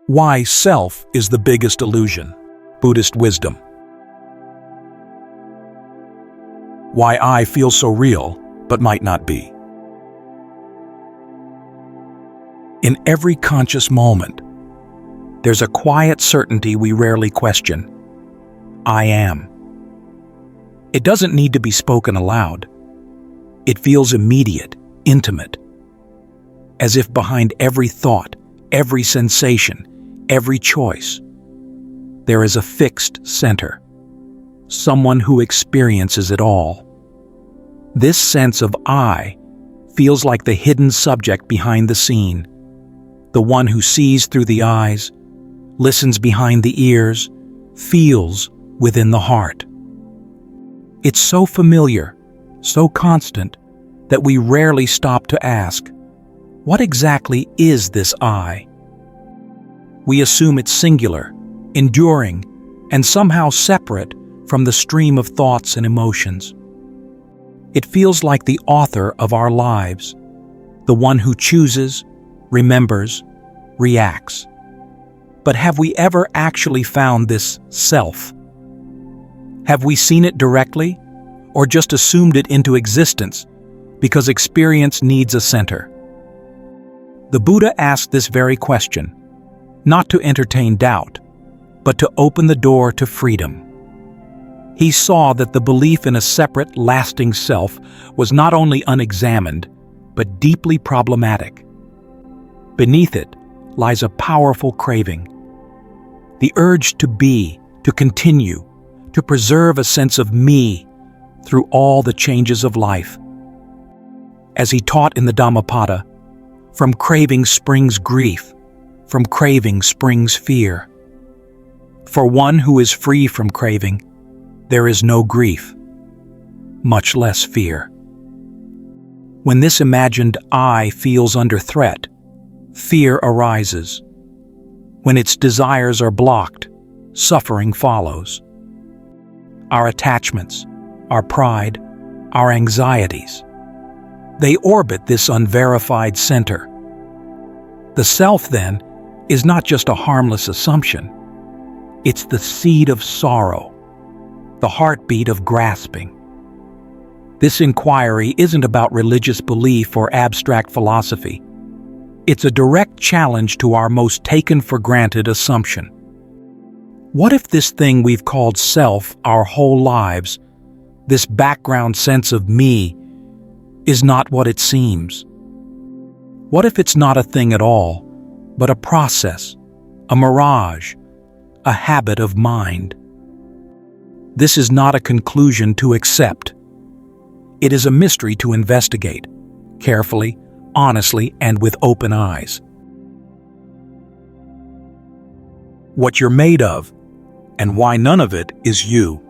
Why self is the biggest illusion. Buddhist wisdom. Why I feel so real, but might not be. In every conscious moment, there's a quiet certainty we rarely question. I am. It doesn't need to be spoken aloud. It feels immediate, intimate, as if behind every thought, every sensation, every choice, there is a fixed center, someone who experiences it all. This sense of I feels like the hidden subject behind the scene, the one who sees through the eyes, listens behind the ears, feels within the heart. It's so familiar, so constant, that we rarely stop to ask, what exactly is this I? We assume it's singular, enduring, and somehow separate from the stream of thoughts and emotions. It feels like the author of our lives, the one who chooses, remembers, reacts. But have we ever actually found this self? Have we seen it directly, or just assumed it into existence because experience needs a center? The Buddha asked this very question, not to entertain doubt, but to open the door to freedom. He saw that the belief in a separate, lasting self was not only unexamined, but deeply problematic. Beneath it lies a powerful craving, the urge to be, to continue, to preserve a sense of me through all the changes of life. As he taught in the Dhammapada, from craving springs grief, from craving springs fear. For one who is free from craving, there is no grief, much less fear. When this imagined I feels under threat, fear arises. When its desires are blocked, suffering follows. Our attachments, our pride, our anxieties, they orbit this unverified center. The self, then, is not just a harmless assumption. It's the seed of sorrow, the heartbeat of grasping. This inquiry isn't about religious belief or abstract philosophy. It's a direct challenge to our most taken-for-granted assumption. What if this thing we've called self our whole lives, this background sense of me, is not what it seems? What if it's not a thing at all, but a process, a mirage, a habit of mind? This is not a conclusion to accept. It is a mystery to investigate, carefully, honestly, and with open eyes. What you're made of, and why none of it is you.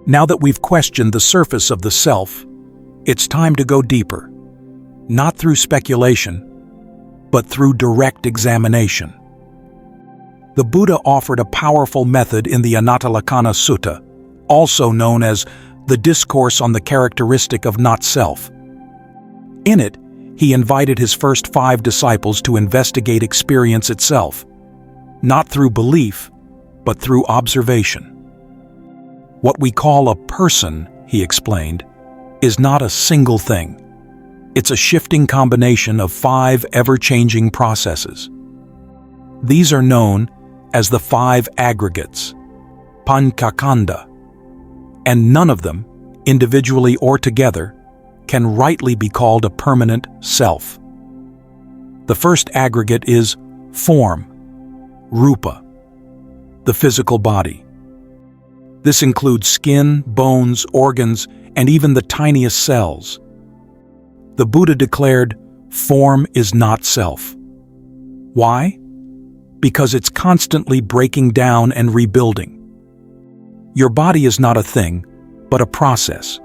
Now that we've questioned the surface of the self, it's time to go deeper, not through speculation, but through direct examination. The Buddha offered a powerful method in the Anattalakkhana Sutta, also known as the Discourse on the Characteristic of Not-Self. In it, he invited his first 5 disciples to investigate experience itself, not through belief, but through observation. What we call a person, he explained, is not a single thing. It's a shifting combination of 5 ever-changing processes. These are known as the 5 Aggregates, Panchakanda, and none of them, individually or together, can rightly be called a permanent self. The first aggregate is form, rupa, the physical body. This includes skin, bones, organs, and even the tiniest cells. The Buddha declared, form is not self. Why? Because it's constantly breaking down and rebuilding. Your body is not a thing, but a process.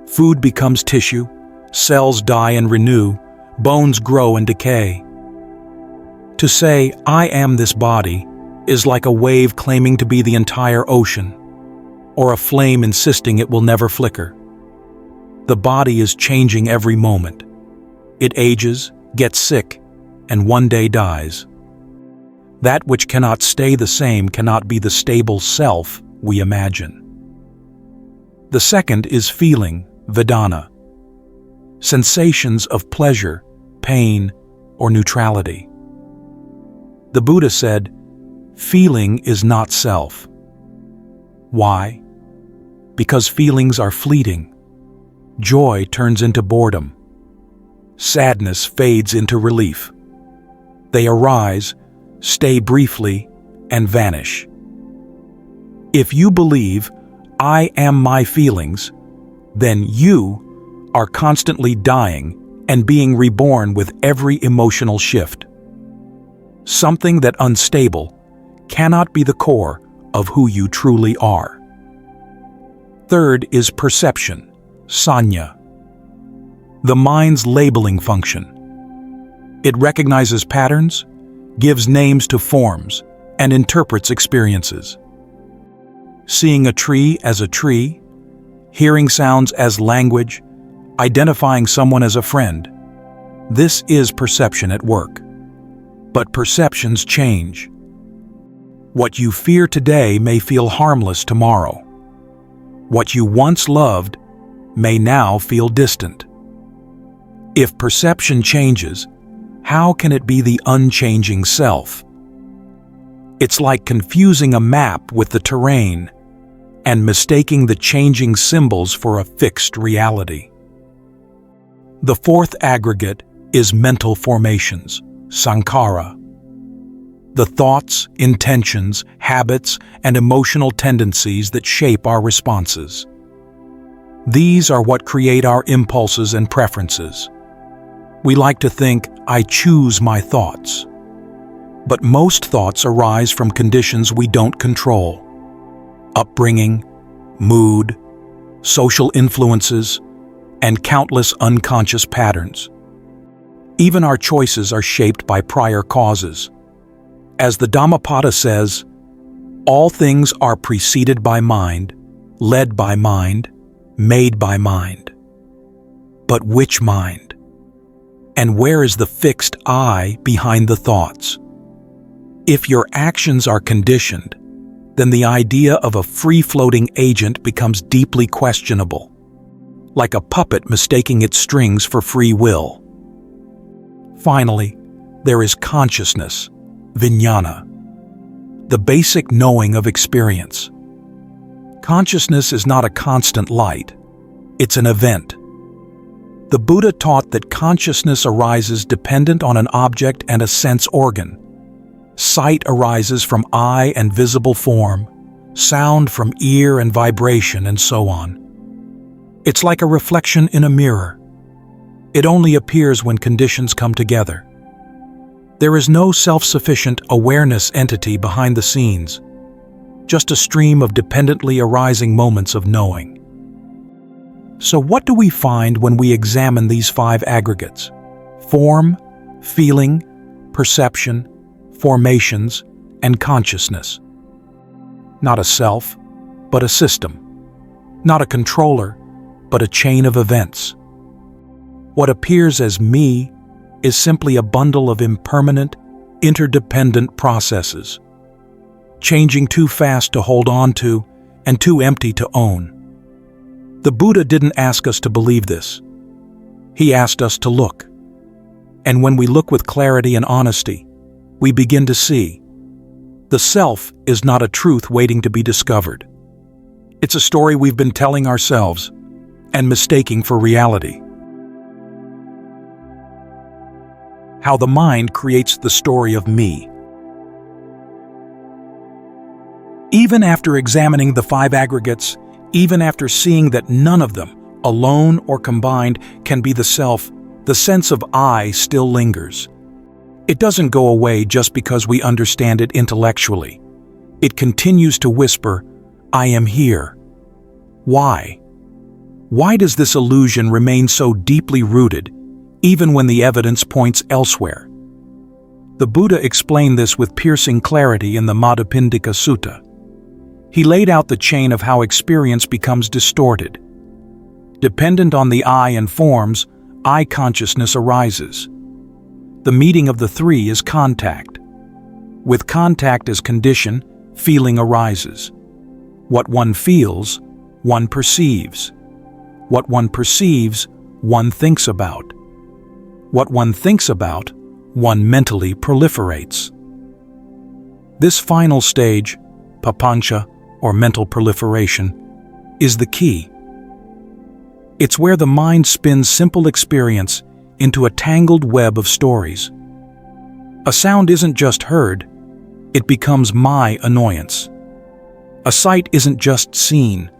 Food becomes tissue, cells die and renew, bones grow and decay. To say, I am this body, is like a wave claiming to be the entire ocean, or a flame insisting it will never flicker. The body is changing every moment. It ages, gets sick, and one day dies. That which cannot stay the same cannot be the stable self we imagine. The second is feeling, Vedana. Sensations of pleasure, pain, or neutrality. The Buddha said, feeling is not self. Why? Because feelings are fleeting. Joy turns into boredom. Sadness fades into relief. They arise, stay briefly, and vanish. If you believe, I am my feelings, then you are constantly dying and being reborn with every emotional shift. Something that unstable cannot be the core of who you truly are. Third is perception, sanya. The mind's labeling function. It recognizes patterns, gives names to forms, and interprets experiences. Seeing a tree as a tree, hearing sounds as language, identifying someone as a friend. This is perception at work. But perceptions change. What you fear today may feel harmless tomorrow. What you once loved may now feel distant. If perception changes, how can it be the unchanging self? It's like confusing a map with the terrain and mistaking the changing symbols for a fixed reality. The fourth aggregate is mental formations, sankhara. The thoughts, intentions, habits, and emotional tendencies that shape our responses. These are what create our impulses and preferences. We like to think, I choose my thoughts. But most thoughts arise from conditions we don't control. Upbringing, mood, social influences, and countless unconscious patterns. Even our choices are shaped by prior causes. As the Dhammapada says, all things are preceded by mind, led by mind, made by mind. But which mind? And where is the fixed I behind the thoughts? If your actions are conditioned, then the idea of a free-floating agent becomes deeply questionable, like a puppet mistaking its strings for free will. Finally, there is consciousness, vijnana, the basic knowing of experience. Consciousness is not a constant light, it's an event. The Buddha taught that consciousness arises dependent on an object and a sense organ. Sight arises from eye and visible form, sound from ear and vibration, and so on. It's like a reflection in a mirror. It only appears when conditions come together. There is no self-sufficient awareness entity behind the scenes, just a stream of dependently arising moments of knowing. So what do we find when we examine these five aggregates? Form, feeling, perception, formations, and consciousness. Not a self, but a system. Not a controller, but a chain of events. What appears as me is simply a bundle of impermanent, interdependent processes, changing too fast to hold on to and too empty to own. The Buddha didn't ask us to believe this. He asked us to look. And when we look with clarity and honesty, we begin to see. The self is not a truth waiting to be discovered. It's a story we've been telling ourselves and mistaking for reality. How the mind creates the story of me. Even after examining the five aggregates, even after seeing that none of them, alone or combined, can be the self, the sense of I still lingers. It doesn't go away just because we understand it intellectually. It continues to whisper, I am here. Why? Why does this illusion remain so deeply rooted, even when the evidence points elsewhere? The Buddha explained this with piercing clarity in the Madhupindika Sutta. He laid out the chain of how experience becomes distorted. Dependent on the I and forms, I consciousness arises. The meeting of the three is contact. With contact as condition, feeling arises. What one feels, one perceives. What one perceives, one thinks about. What one thinks about, one mentally proliferates. This final stage, papancha, or mental proliferation, is the key. It's where the mind spins simple experience into a tangled web of stories. A sound isn't just heard, it becomes my annoyance. A sight isn't just seen,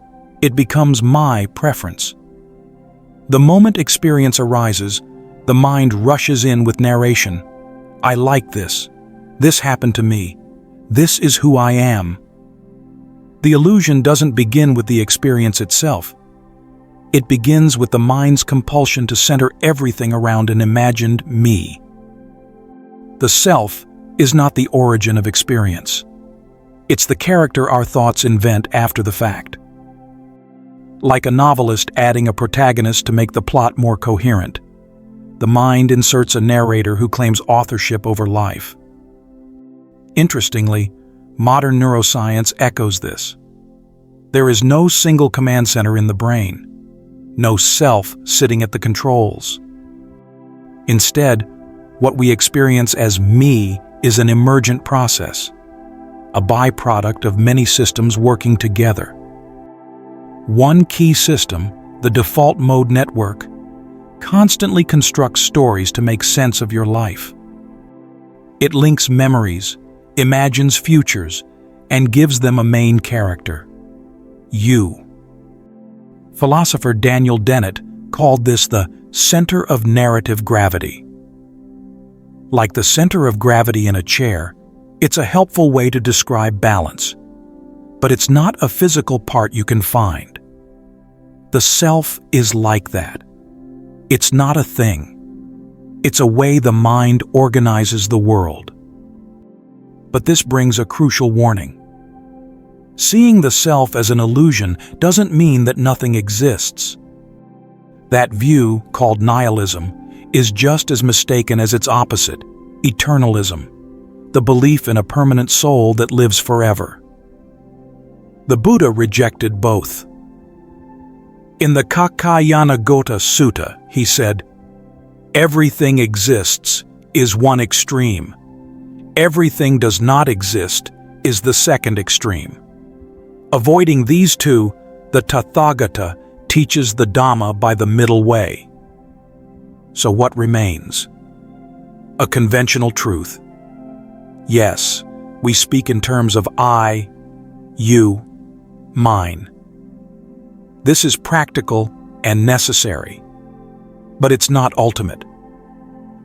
it becomes my preference. The moment experience arises, the mind rushes in with narration. I like this. This happened to me. This is who I am. The illusion doesn't begin with the experience itself. It begins with the mind's compulsion to center everything around an imagined me. The self is not the origin of experience. It's the character our thoughts invent after the fact. Like a novelist adding a protagonist to make the plot more coherent, the mind inserts a narrator who claims authorship over life. Interestingly, modern neuroscience echoes this. There is no single command center in the brain, no self sitting at the controls. Instead, what we experience as me is an emergent process, a byproduct of many systems working together. One key system, the default mode network, constantly constructs stories to make sense of your life. It links memories, imagines futures, and gives them a main character: you. Philosopher Daniel Dennett called this the center of narrative gravity. Like the center of gravity in a chair, it's a helpful way to describe balance, but it's not a physical part you can find. The self is like that. It's not a thing. It's a way the mind organizes the world. But this brings a crucial warning. Seeing the self as an illusion doesn't mean that nothing exists. That view, called nihilism, is just as mistaken as its opposite, eternalism, the belief in a permanent soul that lives forever. The Buddha rejected both. In the Kakayanagotta Sutta, he said, "Everything exists is one extreme. Everything does not exist is the second extreme." Avoiding these two, the Tathagata teaches the Dhamma by the middle way. So what remains? A conventional truth. Yes, we speak in terms of I, you, mine. This is practical and necessary, but it's not ultimate.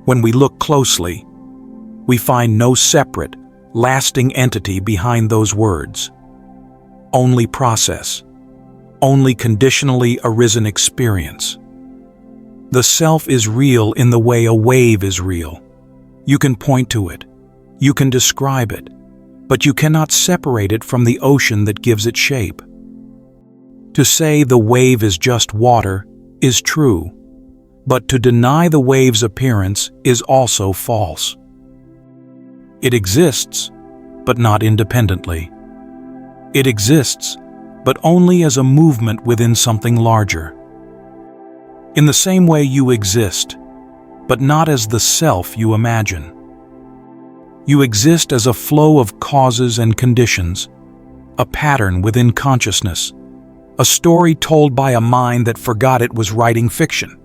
When we look closely, we find no separate, lasting entity behind those words. Only process, only conditionally arisen experience. The self is real in the way a wave is real. You can point to it, you can describe it, but you cannot separate it from the ocean that gives it shape. To say the wave is just water is true, but to deny the wave's appearance is also false. It exists, but not independently. It exists, but only as a movement within something larger. In the same way you exist, but not as the self you imagine. You exist as a flow of causes and conditions, a pattern within consciousness, a story told by a mind that forgot it was writing fiction.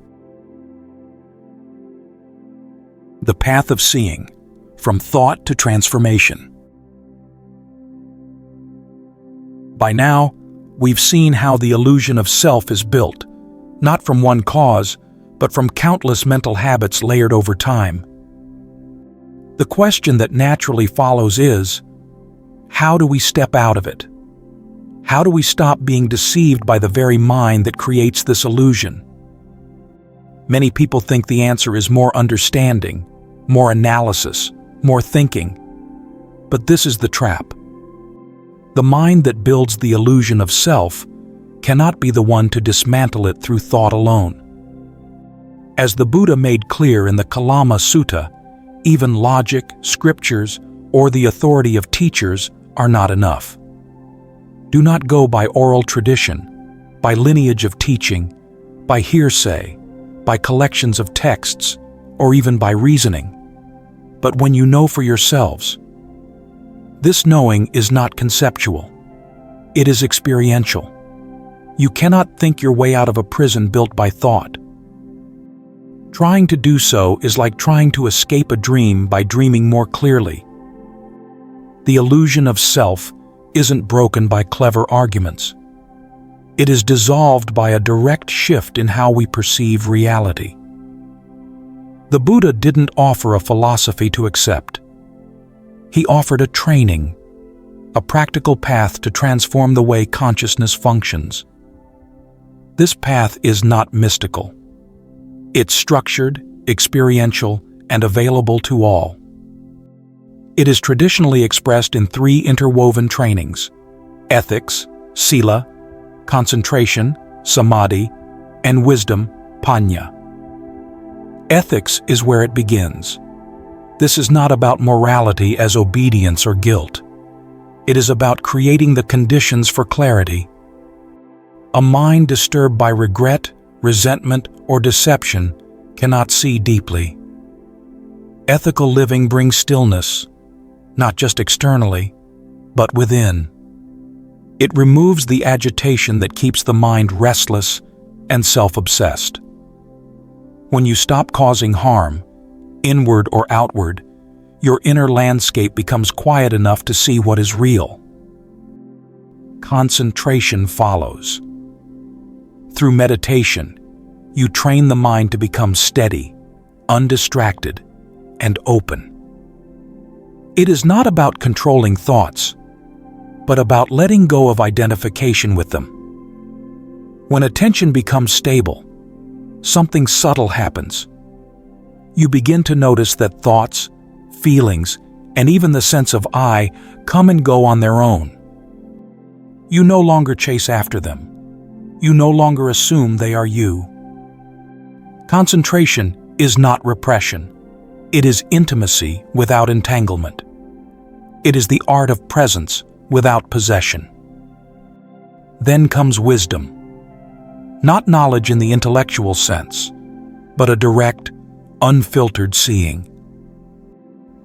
The path of seeing, from thought to transformation. By now, we've seen how the illusion of self is built, not from one cause, but from countless mental habits layered over time. The question that naturally follows is, how do we step out of it? How do we stop being deceived by the very mind that creates this illusion? Many people think the answer is more understanding, more analysis, more thinking. But this is the trap. The mind that builds the illusion of self cannot be the one to dismantle it through thought alone. As the Buddha made clear in the Kalama Sutta, even logic, scriptures, or the authority of teachers are not enough. Do not go by oral tradition, by lineage of teaching, by hearsay, by collections of texts, or even by reasoning, but when you know for yourselves. This knowing is not conceptual. It is experiential. You cannot think your way out of a prison built by thought. Trying to do so is like trying to escape a dream by dreaming more clearly. The illusion of self isn't broken by clever arguments. It is dissolved by a direct shift in how we perceive reality. The Buddha didn't offer a philosophy to accept. He offered a training, a practical path to transform the way consciousness functions. This path is not mystical. It's structured, experiential, and available to all. It is traditionally expressed in 3 interwoven trainings: ethics, sila, concentration, samadhi, and wisdom, panya. Ethics is where it begins. This is not about morality as obedience or guilt. It is about creating the conditions for clarity. A mind disturbed by regret, resentment, or deception cannot see deeply. Ethical living brings stillness, not just externally, but within. It removes the agitation that keeps the mind restless and self-obsessed. When you stop causing harm, inward or outward, your inner landscape becomes quiet enough to see what is real. Concentration follows. Through meditation, you train the mind to become steady, undistracted, and open. It is not about controlling thoughts, but about letting go of identification with them. When attention becomes stable, something subtle happens. You begin to notice that thoughts, feelings, and even the sense of I come and go on their own. You no longer chase after them. You no longer assume they are you. Concentration is not repression. It is intimacy without entanglement. It is the art of presence without possession. Then comes wisdom. Not knowledge in the intellectual sense, but a direct, unfiltered seeing.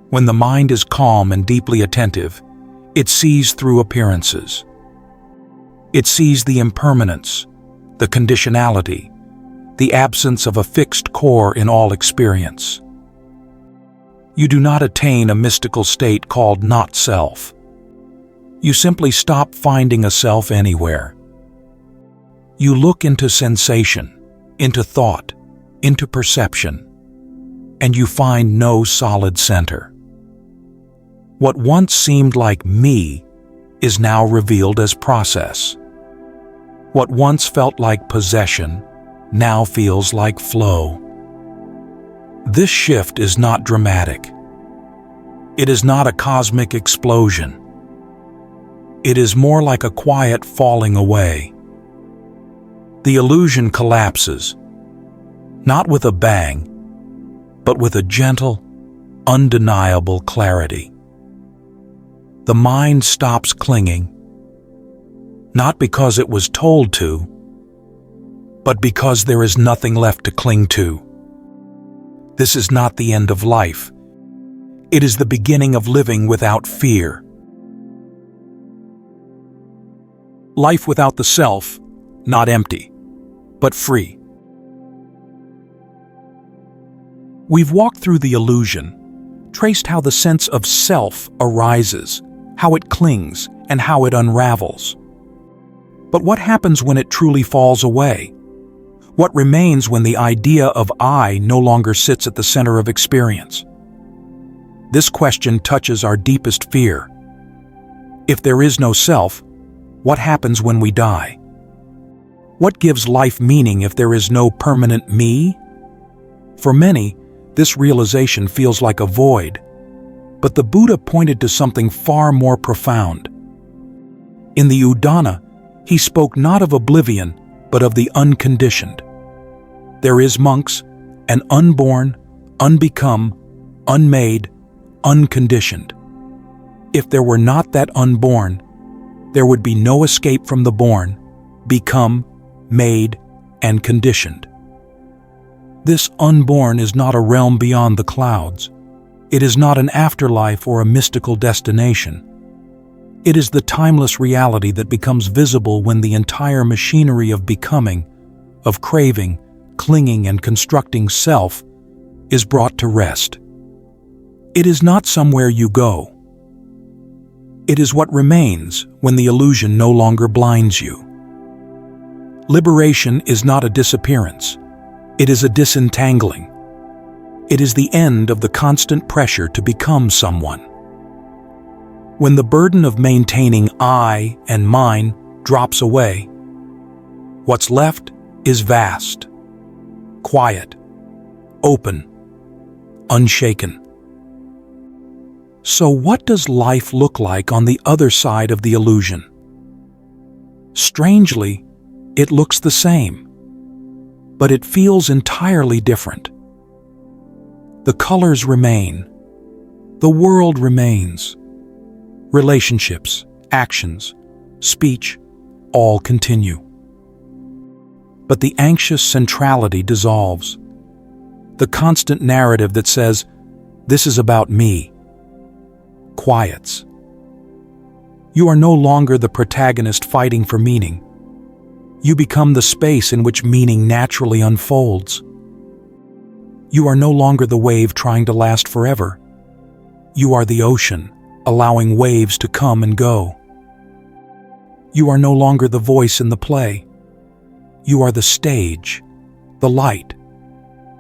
When the mind is calm and deeply attentive, it sees through appearances. It sees the impermanence, the conditionality, the absence of a fixed core in all experience. You do not attain a mystical state called not self. You simply stop finding a self anywhere. You look into sensation, into thought, into perception, and you find no solid center. What once seemed like me is now revealed as process. What once felt like possession now feels like flow. This shift is not dramatic. It is not a cosmic explosion. It is more like a quiet falling away. The illusion collapses, not with a bang, but with a gentle, undeniable clarity. The mind stops clinging, not because it was told to, but because there is nothing left to cling to. This is not the end of life. It is the beginning of living without fear. Life without the self, not empty, but free. We've walked through the illusion, traced how the sense of self arises, how it clings, and how it unravels. But what happens when it truly falls away? What remains when the idea of I no longer sits at the center of experience? This question touches our deepest fear. If there is no self, what happens when we die? What gives life meaning if there is no permanent me? For many, this realization feels like a void, but the Buddha pointed to something far more profound. In the Udana, he spoke not of oblivion, but of the unconditioned. There is, monks, an unborn, unbecome, unmade, unconditioned. If there were not that unborn, there would be no escape from the born, become, made, and conditioned. This unborn is not a realm beyond the clouds. It is not an afterlife or a mystical destination. It is the timeless reality that becomes visible when the entire machinery of becoming, of craving, clinging, and constructing self is brought to rest. It is not somewhere you go. It is what remains when the illusion no longer blinds you. Liberation is not a disappearance. It is a disentangling. It is the end of the constant pressure to become someone. When the burden of maintaining I and mine drops away, what's left is vast, quiet, open, unshaken. So what does life look like on the other side of the illusion? Strangely, it looks the same, but it feels entirely different. The colors remain. The world remains. Relationships, actions, speech, all continue. But the anxious centrality dissolves. The constant narrative that says, "This is about me," quiets. You are no longer the protagonist fighting for meaning. You become the space in which meaning naturally unfolds. You are no longer the wave trying to last forever. You are the ocean, allowing waves to come and go. You are no longer the voice in the play. You are the stage, the light,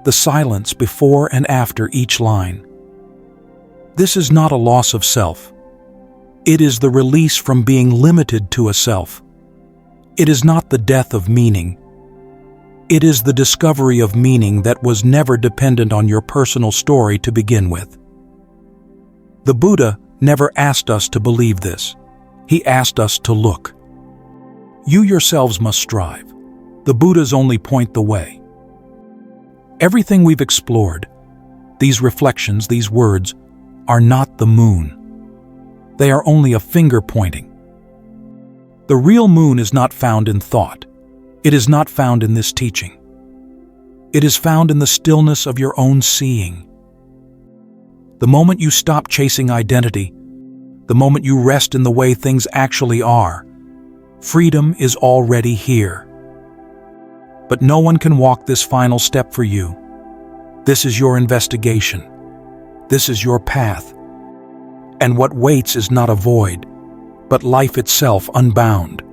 the silence before and after each line. This is not a loss of self. It is the release from being limited to a self. It is not the death of meaning. It is the discovery of meaning that was never dependent on your personal story to begin with. The Buddha never asked us to believe this. He asked us to look. You yourselves must strive. The Buddhas only point the way. Everything we've explored, these reflections, these words, are not the moon. They are only a finger pointing. The real moon is not found in thought. It is not found in this teaching. It is found in the stillness of your own seeing. The moment you stop chasing identity, the moment you rest in the way things actually are, freedom is already here. But no one can walk this final step for you. This is your investigation. This is your path. And what waits is not a void, but life itself unbound.